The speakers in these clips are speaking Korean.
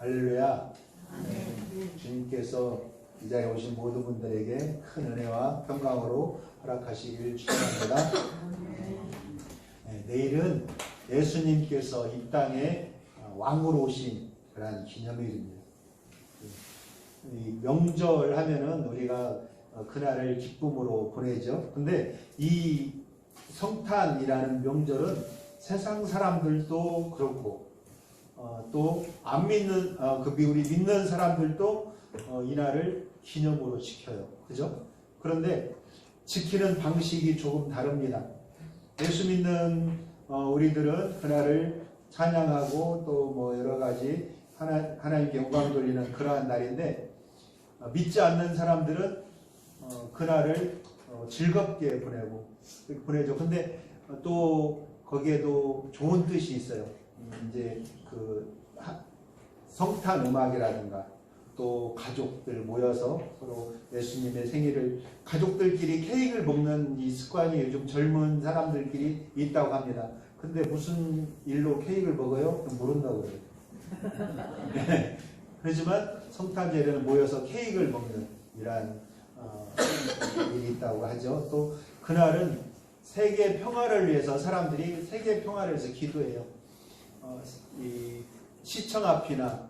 할렐루야. 주님께서 이 자리에 오신 모든 분들에게 큰 은혜와 평강으로 허락하시길 축원합니다. 내일은 예수님께서 이 땅에 왕으로 오신 그러한 기념일입니다. 이 명절 하면은 우리가 그날을 기쁨으로 보내죠. 근데 이 성탄이라는 명절은 세상 사람들도 그렇고 또 안 믿는 우리 믿는 사람들도 이날을 기념으로 지켜요. 그죠? 그런데 지키는 방식이 조금 다릅니다. 예수 믿는 우리들은 그날을 찬양하고 또 뭐 여러 가지 하나님께 영광 돌리는 그러한 날인데, 믿지 않는 사람들은 그날을 즐겁게 보내죠. 근데 또 거기에도 좋은 뜻이 있어요. 이제 그 성탄 음악이라든가 또 가족들 모여서 서로 예수님의 생일을 가족들끼리 케이크를 먹는 이 습관이 요즘 젊은 사람들끼리 있다고 합니다. 근데 무슨 일로 케이크를 먹어요? 그럼 모른다고 그래요. 네. 그렇지만 성탄절에는 모여서 케이크를 먹는 이러한 일이 있다고 하죠. 또 그날은 세계 평화를 위해서 사람들이 세계 평화를 위해서 기도해요. 이 시청 앞이나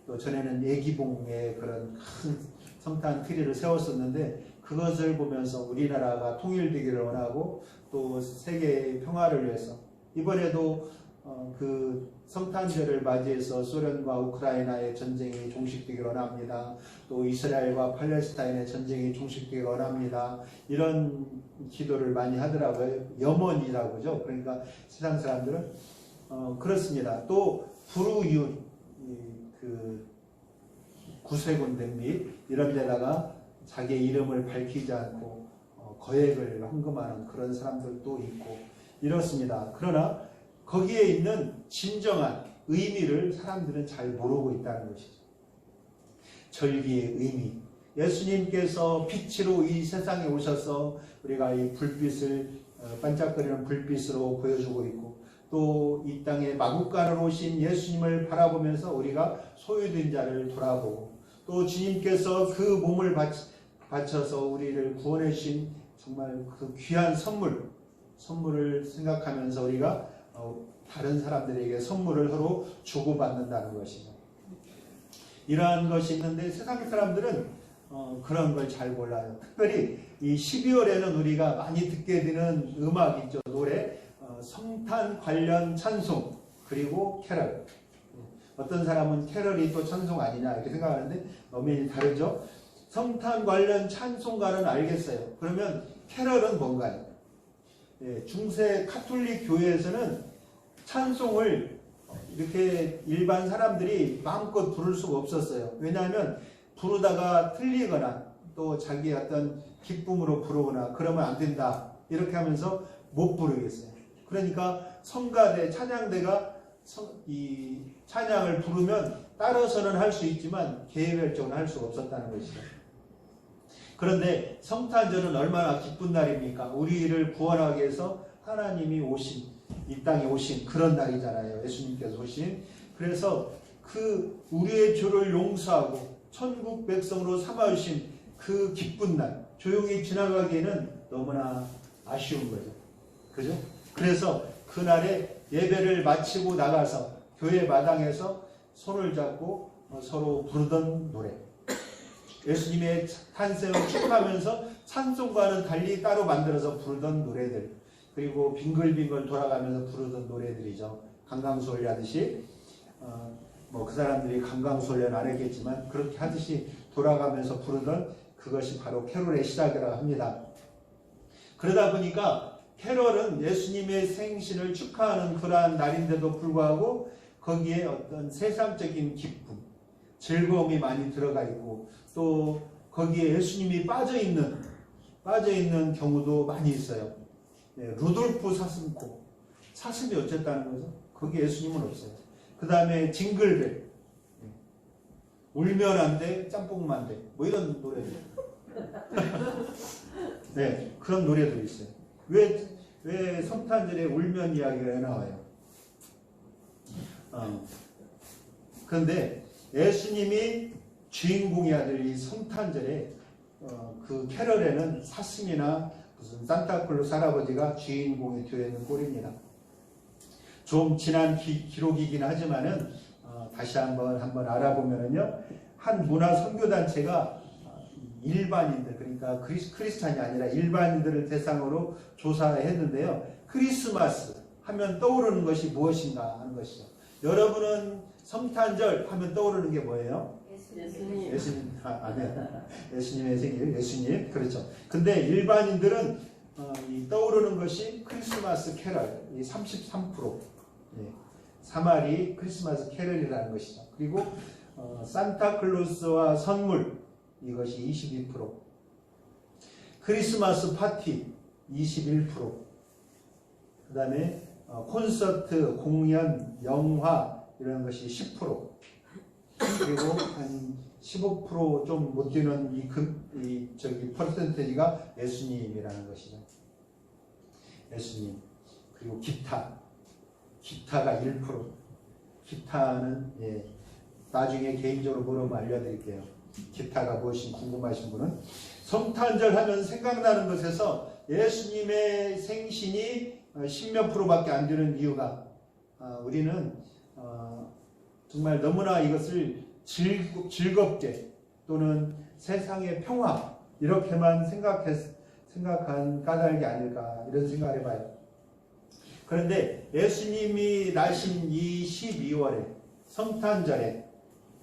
또 전에는 예기봉에 그런 큰 성탄 트리를 세웠었는데, 그것을 보면서 우리나라가 통일되기를 원하고 또 세계의 평화를 위해서 이번에도 그 성탄절을 맞이해서 소련과 우크라이나의 전쟁이 종식되기를 원합니다. 또 이스라엘과 팔레스타인의 전쟁이 종식되기를 원합니다. 이런 기도를 많이 하더라고요. 염원이라고 하죠. 그러니까 세상 사람들은 그렇습니다. 또 불우이웃, 그 구세군 냄비 이런 데다가 자기의 이름을 밝히지 않고 거액을 헌금하는 그런 사람들도 있고 이렇습니다. 그러나 거기에 있는 진정한 의미를 사람들은 잘 모르고 있다는 것이죠. 절기의 의미, 예수님께서 빛으로 이 세상에 오셔서 우리가 이 불빛을 반짝거리는 불빛으로 보여주고 있고, 또 이 땅에 마국간으로 오신 예수님을 바라보면서 우리가 소유된 자를 돌아보고, 또 주님께서 그 몸을 바쳐서 우리를 구원해 주신 정말 그 귀한 선물을 생각하면서 우리가 다른 사람들에게 선물을 서로 주고받는다는 것이죠. 이러한 것이 있는데 세상 사람들은 그런 걸 잘 몰라요. 특별히 이 12월에는 우리가 많이 듣게 되는 음악 있죠. 노래, 성탄 관련 찬송, 그리고 캐럴. 어떤 사람은 캐럴이 또 찬송 아니냐 이렇게 생각하는데 엄연히 다르죠. 성탄 관련 찬송가는 알겠어요. 그러면 캐럴은 뭔가요? 중세 카톨릭 교회에서는 찬송을 이렇게 일반 사람들이 마음껏 부를 수가 없었어요. 왜냐하면 부르다가 틀리거나 또 자기 어떤 기쁨으로 부르거나 그러면 안 된다 이렇게 하면서 못 부르겠어요. 그러니까 성가대, 찬양대가 이 찬양을 부르면 따라서는 할 수 있지만 개별적으로 할 수가 없었다는 것이죠. 그런데 성탄절은 얼마나 기쁜 날입니까? 우리를 구원하기 위해서 하나님이 오신, 이 땅에 오신 그런 날이잖아요. 예수님께서 오신. 그래서 그 우리의 죄를 용서하고 천국 백성으로 삼아주신 그 기쁜 날, 조용히 지나가기에는 너무나 아쉬운 거죠. 그죠? 그래서 그날에 예배를 마치고 나가서 교회 마당에서 손을 잡고 서로 부르던 노래, 예수님의 탄생을 축하하면서 찬송과는 달리 따로 만들어서 부르던 노래들, 그리고 빙글빙글 돌아가면서 부르던 노래들이죠. 강강수월래 하듯이 뭐 그 사람들이 강강수월래는 안 했겠지만 그렇게 하듯이 돌아가면서 부르던 그것이 바로 캐롤의 시작이라고 합니다. 그러다 보니까 캐롤은 예수님의 생신을 축하하는 그러한 날인데도 불구하고 거기에 어떤 세상적인 기쁨, 즐거움이 많이 들어가 있고, 또 거기에 예수님이 빠져있는 경우도 많이 있어요. 루돌프 사슴코, 사슴이 어쨌다는 거죠? 거기에 예수님은 없어요. 그 다음에 징글벨, 울면 안 돼, 짬뽕만 안 돼, 뭐 이런 노래들. 네, 그런 노래도 있어요. 왜 성탄절에 울면 이야기가 나와요? 그런데 예수님이 주인공의 아들 이 성탄절에 그 캐럴에는 사슴이나 무슨 산타클로스 할아버지가 주인공이 되어 있는 꼴입니다. 좀 지난 기록이긴 하지만은 다시 한번 알아보면은요, 한 문화 선교 단체가 일반인들, 그러니까 크리스찬이 아니라 일반인들을 대상으로 조사했는데요. 크리스마스 하면 떠오르는 것이 무엇인가 하는 것이죠. 여러분은 성탄절 하면 떠오르는 게 뭐예요? 예수님. 예수님의 생일, 예수님. 그렇죠. 근데 일반인들은 떠오르는 것이 크리스마스 캐럴, 이 33%. 예, 3알이 크리스마스 캐럴이라는 것이죠. 그리고 산타클로스와 선물, 이것이 22%. 크리스마스 파티, 21%. 그 다음에 콘서트, 공연, 영화, 이런 것이 10%. 그리고 한 15% 좀 못 되는 퍼센테이지가 예수님이라는 것이죠. 예수님. 그리고 기타가 1%. 기타는 나중에 개인적으로 물어보면 알려드릴게요. 기타가 무엇인지 궁금하신 분은. 성탄절 하면 생각나는 것에서 예수님의 생신이 10몇 %밖에 안 되는 이유가, 우리는 정말 너무나 이것을 즐겁게 또는 세상의 평화 이렇게만 생각한 까닭이 아닐까, 이런 생각을 해봐요. 그런데 예수님이 나신 이 12월에 성탄절에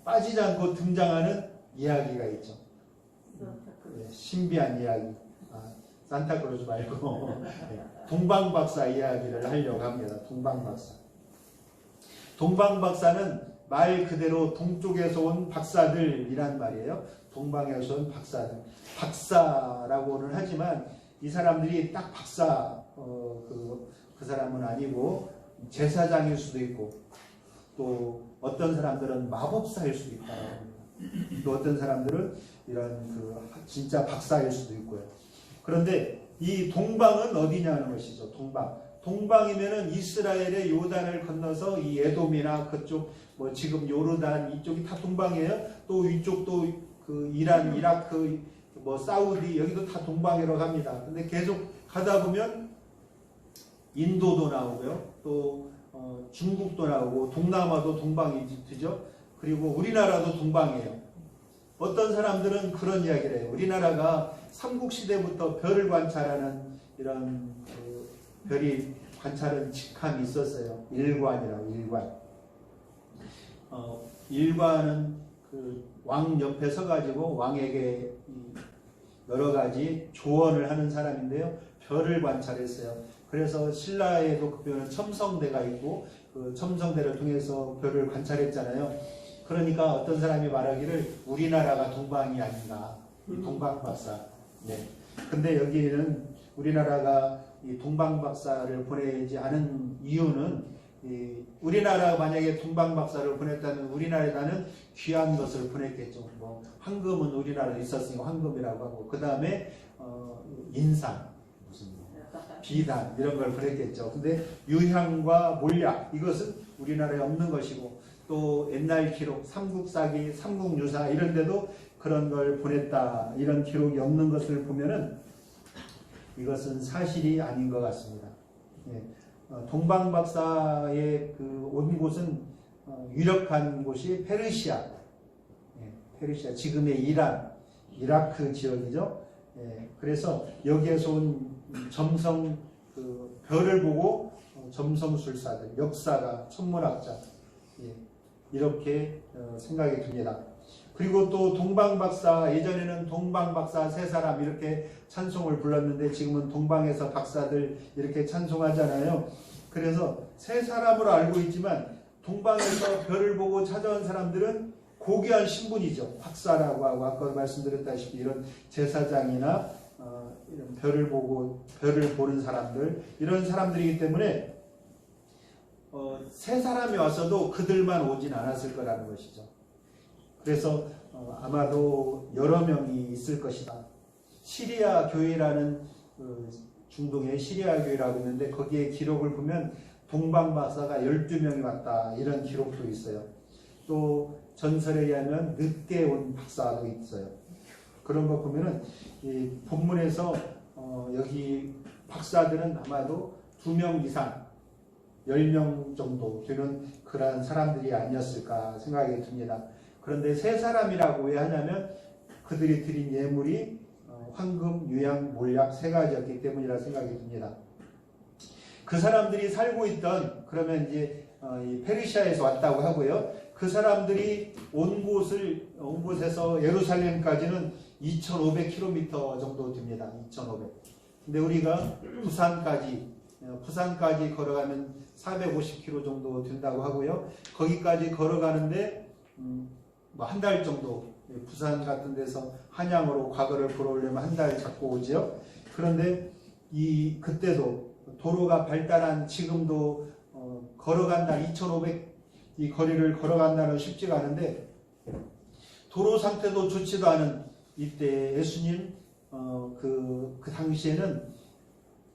빠지지 않고 등장하는 이야기가 있죠. 신비한 이야기. 산타클로스 말고 동방박사 이야기를 하려고 합니다. 동방박사는 말 그대로 동쪽에서 온 박사들이란 말이에요. 동방에서 온 박사들. 박사라고는 하지만 이 사람들이 딱 박사, 그 사람은 아니고 제사장일 수도 있고, 또 어떤 사람들은 마법사일 수도 있다. 또 어떤 사람들은 이런 진짜 박사일 수도 있고요. 그런데 이 동방은 어디냐는 것이죠. 동방이면은 이스라엘의 요단을 건너서 이 에돔이나 그쪽 지금 요르단 이쪽이 다 동방이에요. 또 이쪽도 그 이란, 이라크, 사우디 여기도 다 동방이라고 합니다. 근데 계속 가다 보면 인도도 나오고요. 또 중국도 나오고 동남아도 동방이죠. 그리고 우리나라도 동방이에요. 어떤 사람들은 그런 이야기를 해요. 우리나라가 삼국시대부터 별을 관찰하는 이런 별이 관찰은 직함이 있었어요. 일관이라고, 일관. 일관은 왕 옆에 서가지고 왕에게 여러 가지 조언을 하는 사람인데요. 별을 관찰했어요. 그래서 신라에도 그 별은 첨성대가 있고, 그 첨성대를 통해서 별을 관찰했잖아요. 그러니까 어떤 사람이 말하기를 우리나라가 동방이 아닌가. 이 동방박사. 네. 근데 여기는 우리나라가 이 동방박사를 보내지 않은 이유는, 우리나라 만약에 동방박사를 보냈다면 우리나라에다는 귀한 것을 보냈겠죠. 황금은 우리나라에 있었으니까 황금이라고 하고, 그 다음에 인상, 무슨 비단 이런 걸 보냈겠죠. 근데 유향과 몰약, 이것은 우리나라에 없는 것이고, 또 옛날 기록, 삼국사기, 삼국유사 이런 데도 그런 걸 보냈다, 이런 기록이 없는 것을 보면은 이것은 사실이 아닌 것 같습니다. 동방박사의 온 곳은 유력한 곳이 페르시아, 페르시아, 지금의 이란, 이라크 지역이죠. 그래서 여기에서 온 별을 보고 점성술사들, 역사가, 천문학자, 이렇게 생각이 듭니다. 그리고 또 동방박사, 예전에는 동방박사 세 사람 이렇게 찬송을 불렀는데 지금은 동방에서 박사들 이렇게 찬송하잖아요. 그래서 세 사람으로 알고 있지만 동방에서 별을 보고 찾아온 사람들은 고귀한 신분이죠. 박사라고 하고, 아까 말씀드렸다시피 이런 제사장이나 이런 별을 보는 사람들, 이런 사람들이기 때문에 세 사람이 와서도 그들만 오진 않았을 거라는 것이죠. 그래서 아마도 여러 명이 있을 것이다. 시리아 교회라는 중동의 시리아 교회라고 있는데 거기에 기록을 보면 동방박사가 12명이 왔다, 이런 기록도 있어요. 또 전설에 의하면 늦게 온 박사도 있어요. 그런 거 보면은 이 본문에서 여기 박사들은 아마도 2명 이상 10명 정도 되는 그러한 사람들이 아니었을까 생각이 듭니다. 그런데 세 사람이라고 왜 하냐면 그들이 드린 예물이 황금, 유향, 몰약 세 가지였기 때문이라 생각이 듭니다. 그 사람들이 살고 있던 그러면 이제 이 페르시아에서 왔다고 하고요. 그 사람들이 온 곳에서 예루살렘까지는 2,500km 정도 됩니다. 2,500. 근데 우리가 부산까지 걸어가면 450km 정도 된다고 하고요. 거기까지 걸어가는데 뭐 한 달 정도, 부산 같은 데서 한양으로 과거를 걸어오려면 한 달 잡고 오죠. 그런데 그때도 도로가 발달한 지금도 걸어간다 2,500 이 거리를 걸어간다는 쉽지가 않은데 도로 상태도 좋지도 않은 이때 예수님 그 당시에는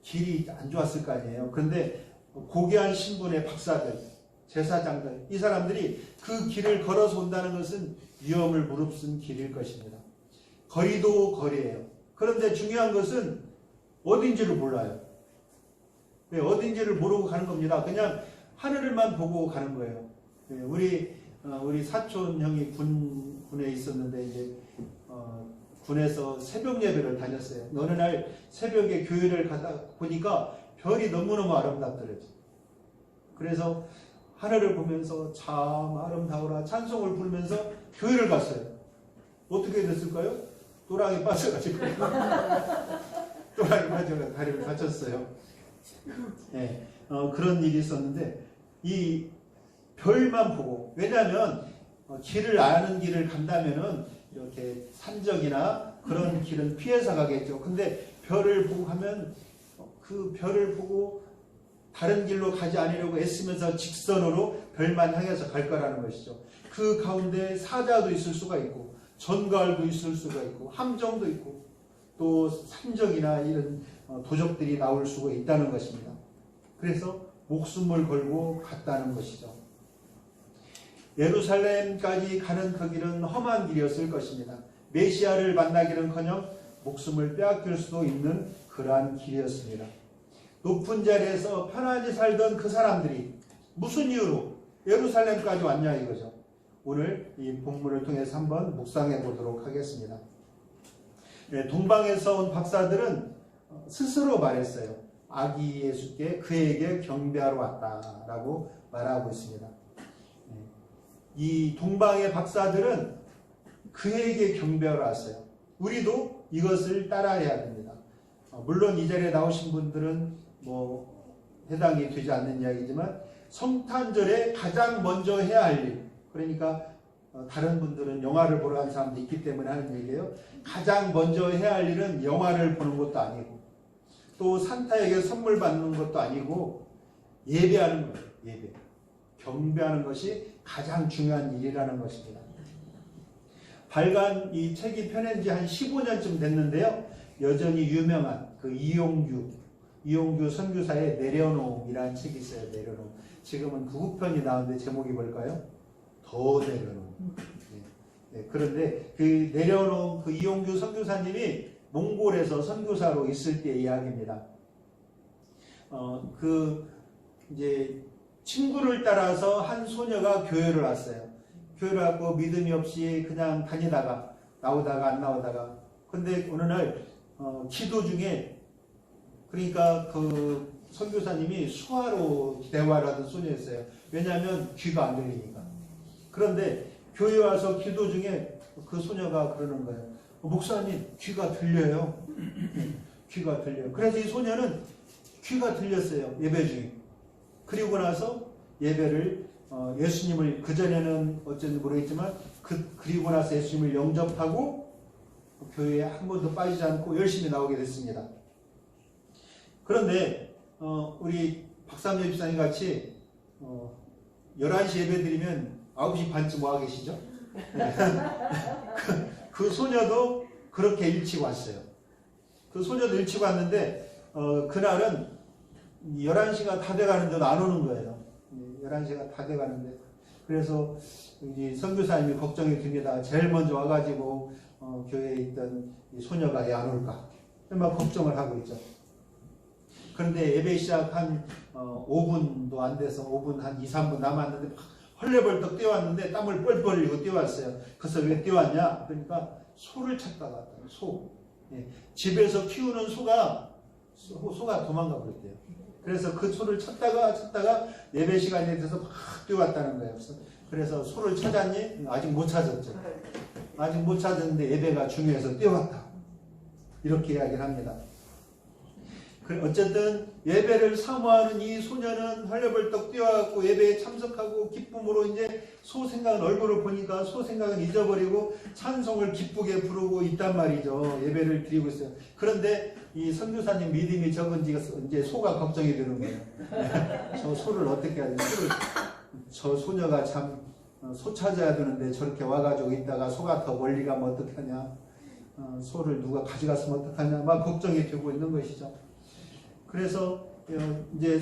길이 안 좋았을 거 아니에요. 그런데 고귀한 신분의 박사들, 제사장들, 이 사람들이 그 길을 걸어서 온다는 것은 위험을 무릅쓴 길일 것입니다. 거리도 거리예요. 그런데 중요한 것은 어딘지를 몰라요. 네, 어딘지를 모르고 가는 겁니다. 그냥 하늘을만 보고 가는 거예요. 네, 우리 사촌 형이 군에 있었는데 이제 군에서 새벽 예배를 다녔어요. 어느 날 새벽에 교회를 가다 보니까 별이 너무너무 아름답더래요. 그래서 하늘을 보면서 참 아름다워라 찬송을 부르면서 교회를 갔어요. 어떻게 됐을까요? 또랑이 빠져가지고 또랑이 빠져가 다리를 다쳤어요. 네, 그런 일이 있었는데 이 별만 보고, 왜냐하면 길을 아는 길을 간다면은 이렇게 산적이나 그런 길은 피해서 가겠죠. 근데 별을 보고 하면 그 별을 보고 다른 길로 가지 않으려고 애쓰면서 직선으로 별만 향해서 갈 거라는 것이죠. 그 가운데 사자도 있을 수가 있고 전갈도 있을 수가 있고 함정도 있고 또 산적이나 이런 도적들이 나올 수가 있다는 것입니다. 그래서 목숨을 걸고 갔다는 것이죠. 예루살렘까지 가는 그 길은 험한 길이었을 것입니다. 메시아를 만나기는커녕 목숨을 빼앗길 수도 있는 그러한 길이었습니다. 높은 자리에서 편안히 살던 그 사람들이 무슨 이유로 예루살렘까지 왔냐 이거죠. 오늘 이 본문을 통해서 한번 묵상해 보도록 하겠습니다. 네, 동방에서 온 박사들은 스스로 말했어요. 아기 예수께 그에게 경배하러 왔다라고 말하고 있습니다. 이 동방의 박사들은 그에게 경배하러 왔어요. 우리도 이것을 따라해야 됩니다. 물론 이 자리에 나오신 분들은 뭐 해당이 되지 않는 이야기지만 성탄절에 가장 먼저 해야 할 일, 그러니까 다른 분들은 영화를 보러 간 사람도 있기 때문에 하는 얘기예요. 가장 먼저 해야 할 일은 영화를 보는 것도 아니고 또 산타에게 선물 받는 것도 아니고 예배하는 거예요. 예배. 경배하는 것이 가장 중요한 일이라는 것입니다. 발간 이 책이 펴낸 지 한 15년쯤 됐는데요. 여전히 유명한 그 이용규 선교사의 내려놓음이라는 책이 있어요. 내려놓음. 지금은 구구편이 나오는데 제목이 뭘까요? 더 내려놓음. 네, 그런데 그 내려놓음 그 이용규 선교사님이 몽골에서 선교사로 있을 때 이야기입니다. 이제 친구를 따라서 한 소녀가 교회를 왔어요. 교회를 왔고 믿음이 없이 그냥 다니다가 나오다가 안 나오다가, 근데 어느 날 기도 중에, 그러니까 그 선교사님이 수화로 대화를 하던 소녀였어요. 왜냐하면 귀가 안 들리니까. 그런데 교회 와서 기도 중에 그 소녀가 그러는 거예요. 목사님 귀가 들려요. 귀가 들려요. 그래서 이 소녀는 귀가 들렸어요. 예배 중에. 그리고 나서 예배를 예수님을, 그전에는 어쩐지 모르겠지만 그리고 나서 예수님을 영접하고 교회에 한 번도 빠지지 않고 열심히 나오게 됐습니다. 그런데 우리 박삼재 집사님 같이 11시 예배 드리면 9시 반쯤 와 계시죠? 그 소녀도 그렇게 일찍 왔어요. 그 소녀도 일찍 왔는데 그날은 11시가 다 돼가는데도 안 오는 거예요. 11시가 다 돼가는데 그래서 이 선교사님이 걱정이 듭니다. 제일 먼저 와가지고 교회에 있던 이 소녀가 왜 안 올까? 막 걱정을 하고 있죠. 그런데 예배 시작 한 5분도 안 돼서 5분 한 2, 3분 남았는데 헐레벌떡 뛰어왔는데 땀을 뻘뻘 흘리고 뛰어왔어요. 그래서 왜 뛰어왔냐? 그러니까 소를 찾다가 왔다. 소. 예. 집에서 키우는 소가 도망가 버렸대요. 그래서 그 소를 찾다가 예배 시간이 돼서 막 뛰어왔다는 거예요. 그래서 소를 찾았니? 아직 못 찾았죠. 아직 못 찾았는데 예배가 중요해서 뛰어왔다. 이렇게 이야기를 합니다. 어쨌든 예배를 사모하는 이 소녀는 헐레벌떡 뛰어왔고 예배에 참석하고 기쁨으로 이제 소 생각은 얼굴을 보니까 소 생각은 잊어버리고 찬송을 기쁘게 부르고 있단 말이죠. 예배를 드리고 있어요. 그런데 이 선교사님 믿음이 적은지 이제 소가 걱정이 되는 거예요. 저 소를 어떻게 해야 되나? 저 소녀가 참 소 찾아야 되는데 저렇게 와가지고 있다가 소가 더 멀리 가면 어떡하냐? 소를 누가 가져갔으면 어떡하냐? 막 걱정이 되고 있는 것이죠. 그래서 이제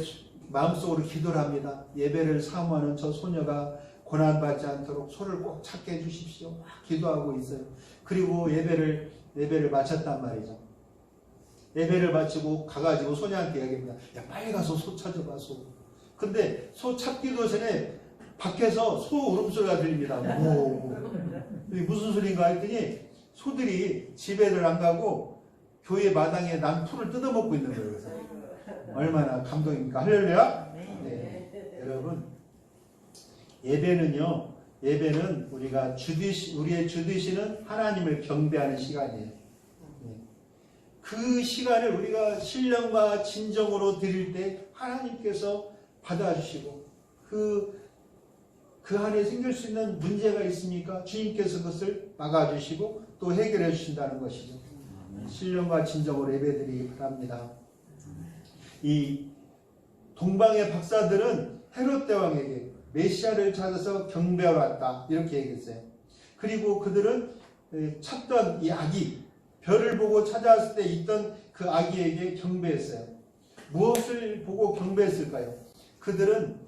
마음속으로 기도를 합니다. 예배를 사모하는 저 소녀가 고난받지 않도록 소를 꼭 찾게 해주십시오. 막 기도하고 있어요. 그리고 예배를 마쳤단 말이죠. 예배를 마치고 가가지고 소녀한테 이야기합니다. 야, 빨리 가서 소 찾아봐, 소. 근데 소 찾기도 전에 밖에서 소 울음소리가 들립니다. 이게 무슨 소리인가 했더니 소들이 집에를 안 가고 교회 마당에 난 풀을 뜯어먹고 있는 거예요. 그래서 얼마나 감동입니까? 할렐루야? 네. 여러분, 예배는 우리가 우리의 주되시는 하나님을 경배하는 시간이에요. 네. 그 시간을 우리가 신령과 진정으로 드릴 때 하나님께서 받아주시고 그 안에 생길 수 있는 문제가 있습니까? 주님께서 그것을 막아주시고 또 해결해 주신다는 것이죠. 신령과 진정으로 예배드리기 바랍니다. 이 동방의 박사들은 헤롯 대왕에게 메시아를 찾아서 경배하러 왔다 이렇게 얘기했어요. 그리고 그들은 찾던 이 아기, 별을 보고 찾아왔을 때 있던 그 아기에게 경배했어요. 무엇을 보고 경배했을까요? 그들은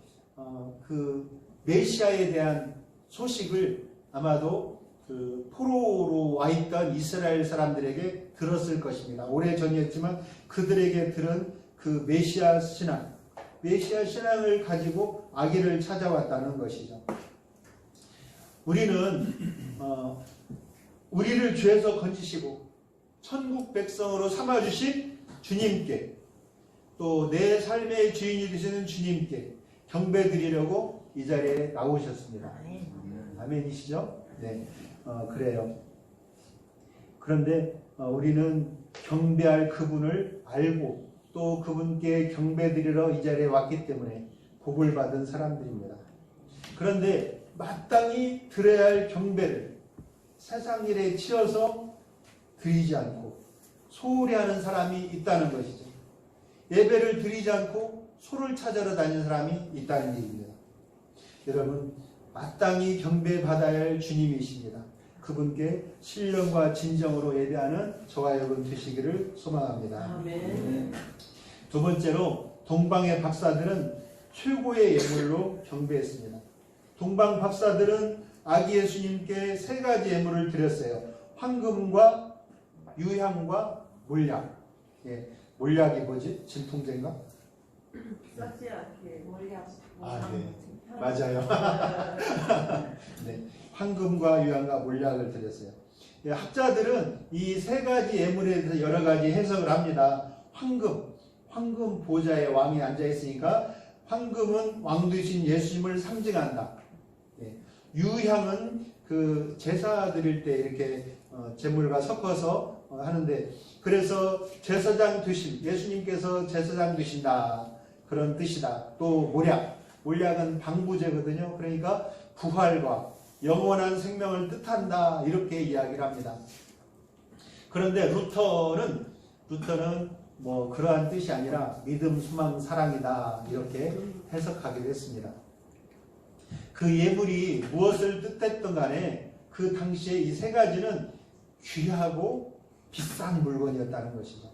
그 메시아에 대한 소식을 아마도 그 포로로 와 있던 이스라엘 사람들에게 들었을 것입니다. 오래전이었지만 그들에게 들은 그 메시아 신앙을 가지고 아기를 찾아왔다는 것이죠. 우리는 우리를 죄에서 건지시고 천국 백성으로 삼아주신 주님께 또 내 삶의 주인이 되시는 주님께 경배드리려고 이 자리에 나오셨습니다. 아멘이시죠? 네, 그래요. 그런데 우리는 경배할 그분을 알고 또 그분께 경배드리러 이 자리에 왔기 때문에 복을 받은 사람들입니다. 그런데 마땅히 드려야 할 경배를 세상 일에 치여서 드리지 않고 소홀히 하는 사람이 있다는 것이죠. 예배를 드리지 않고 소를 찾아러 다니는 사람이 있다는 얘기입니다. 여러분, 마땅히 경배받아야 할 주님이십니다. 그분께 신령과 진정으로 예배하는 저와 여러분 되시기를 소망합니다. 아멘. 두 번째로 동방의 박사들은 최고의 예물로 경배했습니다. 동방 박사들은 아기 예수님께 세 가지 예물을 드렸어요. 황금과 유향과 몰약. 예, 몰약이 뭐지? 진통제인가? 썩지 않게 몰약. 네. 맞아요. 네, 황금과 유향과 몰약을 드렸어요. 예, 학자들은 이 세 가지 예물에 대해서 여러 가지 해석을 합니다. 황금 보좌에 왕이 앉아 있으니까 황금은 왕 되신 예수님을 상징한다. 예, 유향은 그 제사 드릴 때 이렇게 제물과 섞어서 하는데 그래서 제사장 되신 예수님께서 제사장 되신다 그런 뜻이다. 또 몰약은 방부제거든요. 그러니까 부활과 영원한 생명을 뜻한다 이렇게 이야기를 합니다. 그런데 루터는 뭐 그러한 뜻이 아니라 믿음, 소망, 사랑이다 이렇게 해석하기로 했습니다. 그 예물이 무엇을 뜻했던 간에 그 당시에 이 세 가지는 귀하고 비싼 물건이었다는 것이죠.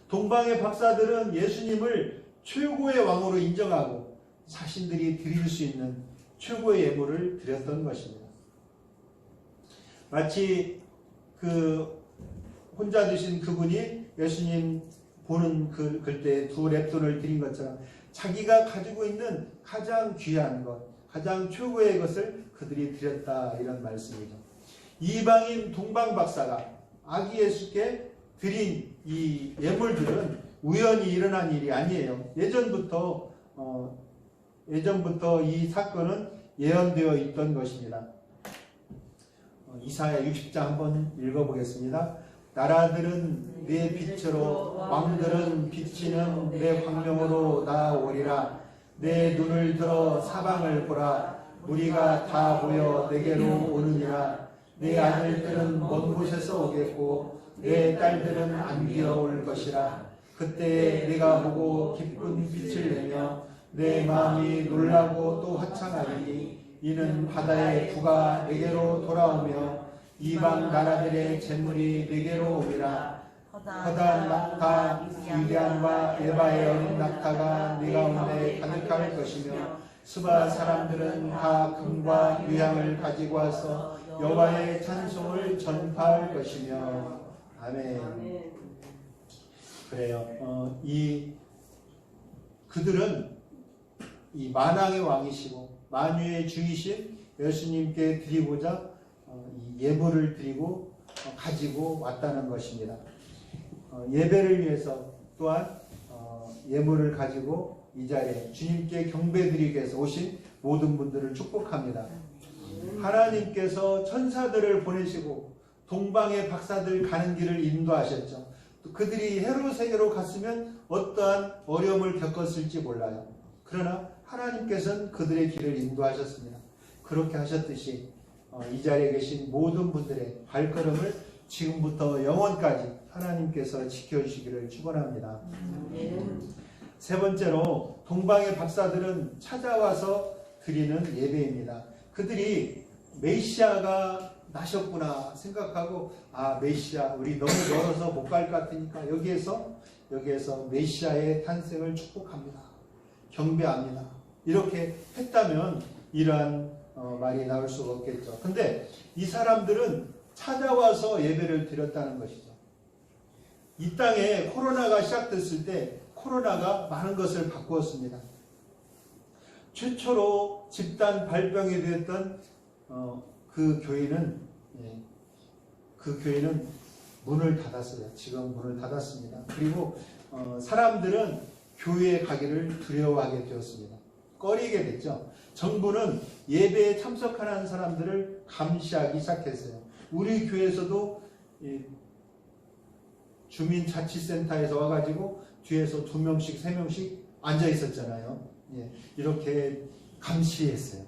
동방의 박사들은 예수님을 최고의 왕으로 인정하고 자신들이 드릴 수 있는 최고의 예물을 드렸던 것입니다. 마치 그 혼자 드신 그분이 예수님 보는 그때 두 랩돈을 드린 것처럼 자기가 가지고 있는 가장 귀한 것, 가장 최고의 것을 그들이 드렸다, 이런 말씀이죠. 이방인 동방 박사가 아기 예수께 드린 이 예물들은 우연히 일어난 일이 아니에요. 예전부터 이 사건은 예언되어 있던 것입니다. 이사야 60장 한번 읽어보겠습니다. 나라들은 내 빛으로, 왕들은 비치는 내 광명으로 나아오리라. 내 눈을 들어 사방을 보라. 무리가 다 모여 내게로 오느니라. 내 아들들은 먼 곳에서 오겠고 내 딸들은 안기어 올 것이라. 그때 내가 보고 기쁜 빛을 내며 내 마음이 놀라고 또 화창하리니 이는 바다의 부가 내게로 돌아오며 이방 나라들의 재물이 내게로 오리라. 허다한 낙타 위대함과 에바의 어린 낙타가 네 가운데 가득할 것이며 스바 사람들은 다 금과 유향을 가지고 와서 여호와의 찬송을 전파할 것이며. 아멘. 그래요. 그들은 이 만왕의 왕이시고 만유의 주이신 예수님께 드리고자 이 예물을 드리고 가지고 왔다는 것입니다. 예배를 위해서 또한 예물을 가지고 이 자리에 주님께 경배드리기 위해서 오신 모든 분들을 축복합니다. 하나님께서 천사들을 보내시고 동방의 박사들 가는 길을 인도하셨죠. 또 그들이 헤롯에게로 갔으면 어떠한 어려움을 겪었을지 몰라요. 그러나 하나님께서는 그들의 길을 인도하셨습니다. 그렇게 하셨듯이 이 자리에 계신 모든 분들의 발걸음을 지금부터 영원까지 하나님께서 지켜주시기를 축원합니다. 세 번째로 동방의 박사들은 찾아와서 드리는 예배입니다. 그들이 메시아가 나셨구나 생각하고 메시아 우리 너무 멀어서 못 갈 것 같으니까 여기에서 메시아의 탄생을 축복합니다. 경배합니다. 이렇게 했다면 이러한 말이 나올 수가 없겠죠. 근데 이 사람들은 찾아와서 예배를 드렸다는 것이죠. 이 땅에 코로나가 시작됐을 때 코로나가 많은 것을 바꾸었습니다. 최초로 집단 발병이 되었던 그 교회는 문을 닫았어요. 지금 문을 닫았습니다. 그리고 사람들은 교회에 가기를 두려워하게 되었습니다. 꺼리게 됐죠. 정부는 예배에 참석하는 사람들을 감시하기 시작했어요. 우리 교회에서도 주민자치센터에서 와가지고 뒤에서 2명씩 3명씩 앉아 있었잖아요. 이렇게 감시했어요.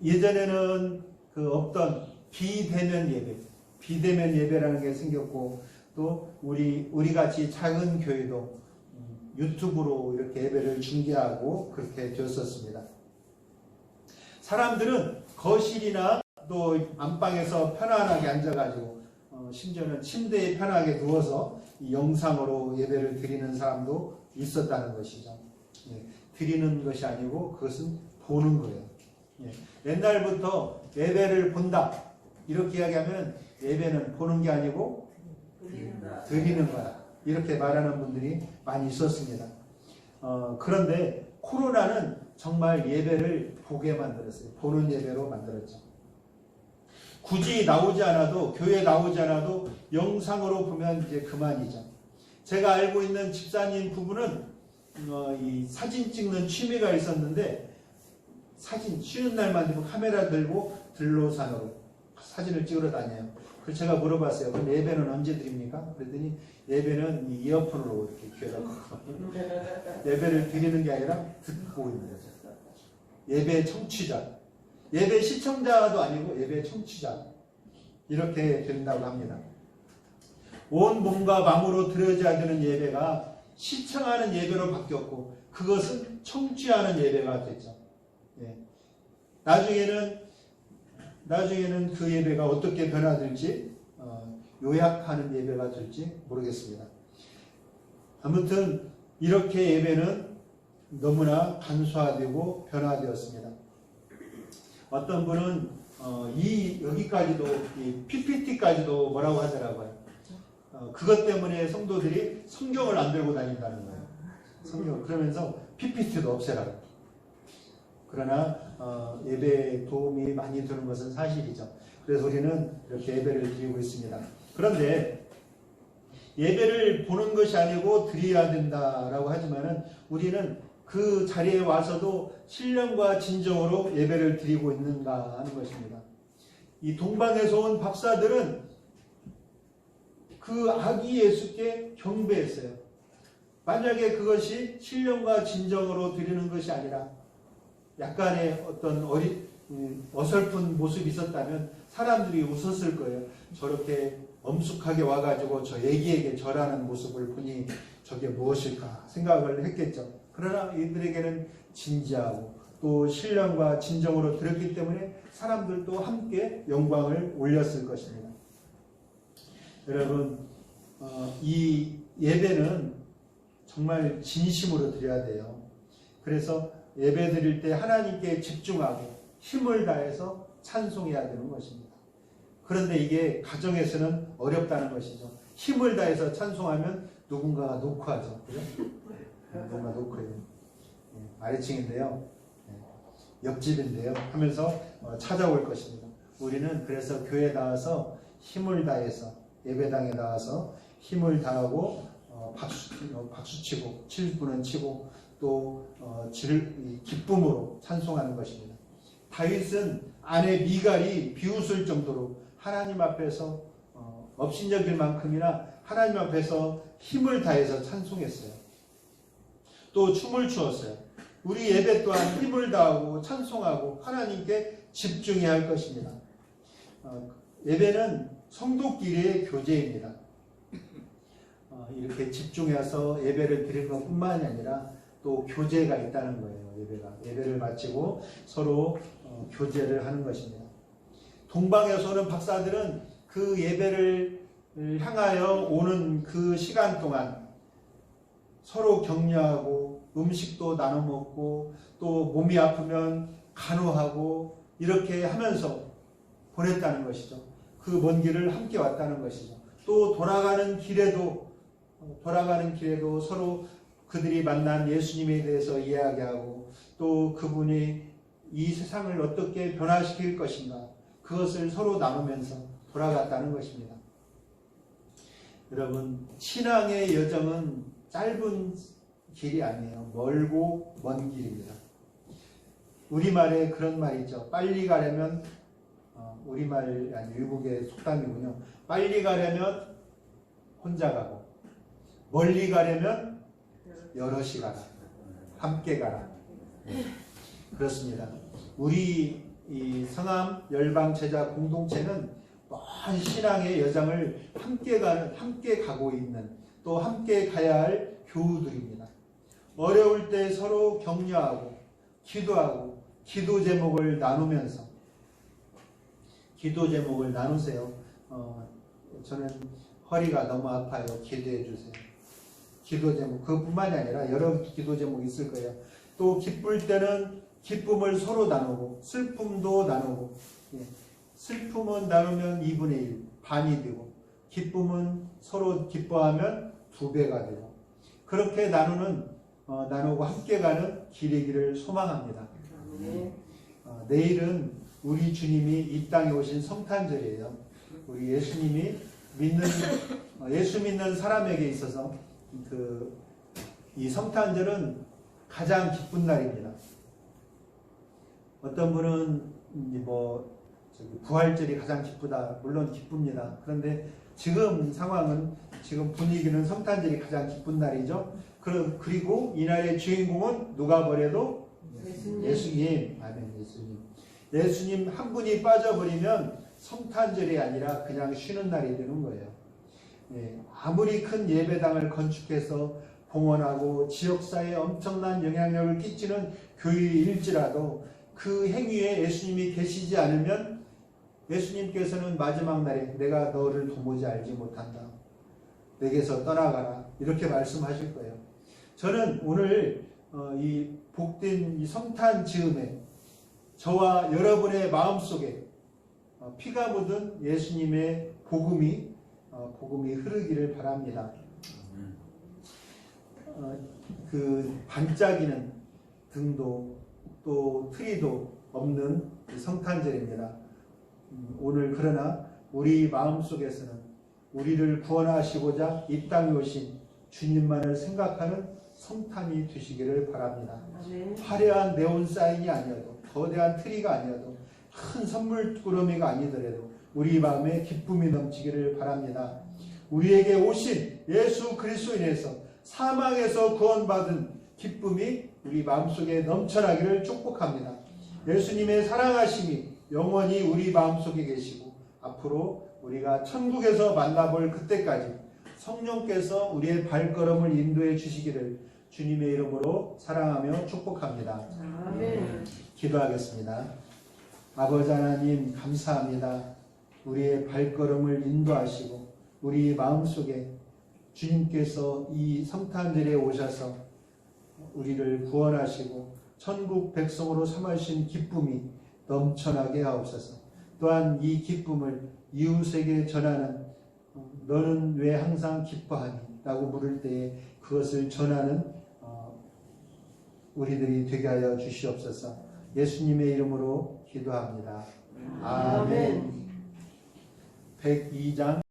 예전에는 없던 비대면 예배라는 게 생겼고, 또 우리 같이 작은 교회도 유튜브로 이렇게 예배를 중계하고 그렇게 되었었습니다. 사람들은 거실이나 또 안방에서 편안하게 앉아가지고 심지어는 침대에 편하게 누워서 이 영상으로 예배를 드리는 사람도 있었다는 것이죠. 드리는 것이 아니고 그것은 보는 거예요. 옛날부터 예배를 본다 이렇게 이야기하면 예배는 보는 게 아니고 드리는 거야 이렇게 말하는 분들이 많이 있었습니다. 그런데 코로나는 정말 예배를 보게 만들었어요. 보는 예배로 만들었죠. 굳이 나오지 않아도, 교회 나오지 않아도 영상으로 보면 이제 그만이죠. 제가 알고 있는 집사님 부부는 이 사진 찍는 취미가 있었는데, 사진 쉬는 날만 되면 카메라 들고 들로산으로 사진을 찍으러 다녀요. 그래서 제가 물어봤어요. 그럼 예배는 언제 드립니까? 그랬더니 예배는 이어폰으로 이렇게 귀에다 꽂고 예배를 드리는 게 아니라 듣고 있는 거죠. 예배 청취자, 예배 시청자도 아니고 예배 청취자 이렇게 된다고 합니다. 온 몸과 마음으로 드려져야 되는 예배가 시청하는 예배로 바뀌었고 그것은 청취하는 예배가 됐죠. 나중에는 그 예배가 어떻게 변화될지 요약하는 예배가 될지 모르겠습니다. 아무튼 이렇게 예배는 너무나 간소화되고 변화되었습니다. 어떤 분은 여기까지도 이 PPT까지도 뭐라고 하더라고요. 그것 때문에 성도들이 성경을 안 들고 다닌다는 거예요. 성경 그러면서 PPT도 없애라고. 그러나 예배에 도움이 많이 되는 것은 사실이죠. 그래서 우리는 이렇게 예배를 드리고 있습니다. 그런데 예배를 보는 것이 아니고 드려야 된다라고 하지만은 우리는 그 자리에 와서도 신령과 진정으로 예배를 드리고 있는가 하는 것입니다. 이 동방에서 온 박사들은 그 아기 예수께 경배했어요. 만약에 그것이 신령과 진정으로 드리는 것이 아니라 약간의 어떤 어설픈 모습이 있었다면 사람들이 웃었을 거예요. 저렇게 엄숙하게 와가지고 저 애기에게 절하는 모습을 보니 저게 무엇일까 생각을 했겠죠. 그러나 이들에게는 진지하고 또 신령과 진정으로 드렸기 때문에 사람들도 함께 영광을 올렸을 것입니다. 여러분, 이 예배는 정말 진심으로 드려야 돼요. 그래서 예배 드릴 때 하나님께 집중하고 힘을 다해서 찬송해야 되는 것입니다. 그런데 이게 가정에서는 어렵다는 것이죠. 힘을 다해서 찬송하면 누군가가 노크하죠. 그죠? 누군가 노크해요. 아래층인데요. 옆집인데요. 하면서 찾아올 것입니다. 우리는 그래서 교회에 나와서 힘을 다해서 예배당에 나와서 힘을 다하고 박수치고 칠 분은 치고 또 기쁨으로 찬송하는 것입니다. 다윗은 아내 미갈이 비웃을 정도로 하나님 앞에서 업신여길 만큼이나 하나님 앞에서 힘을 다해서 찬송했어요. 또 춤을 추었어요. 우리 예배 또한 힘을 다하고 찬송하고 하나님께 집중해야 할 것입니다. 예배는 성도끼리의 교제입니다. 이렇게 집중해서 예배를 드리는 것뿐만이 아니라 또 교제가 있다는 거예요. 예배를 마치고 서로 교제를 하는 것입니다. 동방에서 오는 박사들은 그 예배를 향하여 오는 그 시간 동안 서로 격려하고 음식도 나눠 먹고 또 몸이 아프면 간호하고 이렇게 하면서 보냈다는 것이죠. 그 먼 길을 함께 왔다는 것이죠. 또 돌아가는 길에도 서로 그들이 만난 예수님에 대해서 이야기하고 또 그분이 이 세상을 어떻게 변화시킬 것인가 그것을 서로 나누면서 돌아갔다는 것입니다. 여러분, 신앙의 여정은 짧은 길이 아니에요. 멀고 먼 길입니다. 우리말에 그런 말이 있죠. 빨리 가려면 우리말이 아니 외국의 속담이군요. 빨리 가려면 혼자 가고 멀리 가려면 여럿이 가라. 함께 가라. 그렇습니다. 우리 이 성암 열방 제자 공동체는 먼 신앙의 여정을 함께 가고 있는 또 함께 가야 할 교우들입니다. 어려울 때 서로 격려하고 기도하고 기도 제목을 나누세요. 저는 허리가 너무 아파요. 기도해 주세요. 기도 제목 그뿐만이 아니라 여러 기도 제목이 있을 거예요. 또 기쁠 때는 기쁨을 서로 나누고 슬픔도 나누고 슬픔은 나누면 2분의 1 반이 되고 기쁨은 서로 기뻐하면 2배가 되고 그렇게 나누고 함께 가는 길이기를 소망합니다. 내일은 우리 주님이 이 땅에 오신 성탄절이에요. 우리 예수 믿는 사람에게 있어서 이 성탄절은 가장 기쁜 날입니다. 어떤 분은 부활절이 가장 기쁘다. 물론 기쁩니다. 그런데 지금 상황은 지금 분위기는 성탄절이 가장 기쁜 날이죠. 그리고 이날의 주인공은 누가 뭐래도 예수님. 아멘. 예수님 한 분이 빠져버리면 성탄절이 아니라 그냥 쉬는 날이 되는 거예요. 아무리 큰 예배당을 건축해서 봉헌하고 지역사회에 엄청난 영향력을 끼치는 교회일지라도 그 행위에 예수님이 계시지 않으면 예수님께서는 마지막 날에 내가 너를 도무지 알지 못한다. 내게서 떠나가라. 이렇게 말씀하실 거예요. 저는 오늘 이 복된 이 성탄 즈음에 저와 여러분의 마음속에 피가 묻은 예수님의 복음이 흐르기를 바랍니다. 그 반짝이는 등도 또 트리도 없는 성탄절입니다. 오늘 그러나 우리 마음속에서는 우리를 구원하시고자 이 땅에 오신 주님만을 생각하는 성탄이 되시기를 바랍니다. 아멘. 화려한 네온 사인이 아니어도 거대한 트리가 아니어도 큰 선물 꾸러미가 아니더라도 우리 마음에 기쁨이 넘치기를 바랍니다. 우리에게 오신 예수 그리스도인에서 사망에서 구원받은 기쁨이 우리 마음속에 넘쳐나기를 축복합니다. 예수님의 사랑하심이 영원히 우리 마음속에 계시고 앞으로 우리가 천국에서 만나볼 그때까지 성령께서 우리의 발걸음을 인도해 주시기를 주님의 이름으로 사랑하며 축복합니다. 아멘. 기도하겠습니다. 아버지 하나님 감사합니다. 우리의 발걸음을 인도하시고 우리 마음속에 주님께서 이 성탄절에 오셔서 우리를 구원하시고 천국 백성으로 삼으신 기쁨이 넘쳐나게 하옵소서. 또한 이 기쁨을 이웃에게 전하는 너는 왜 항상 기뻐하니? 라고 물을 때에 그것을 전하는 우리들이 되게 하여 주시옵소서. 예수님의 이름으로 기도합니다. 아멘. 102장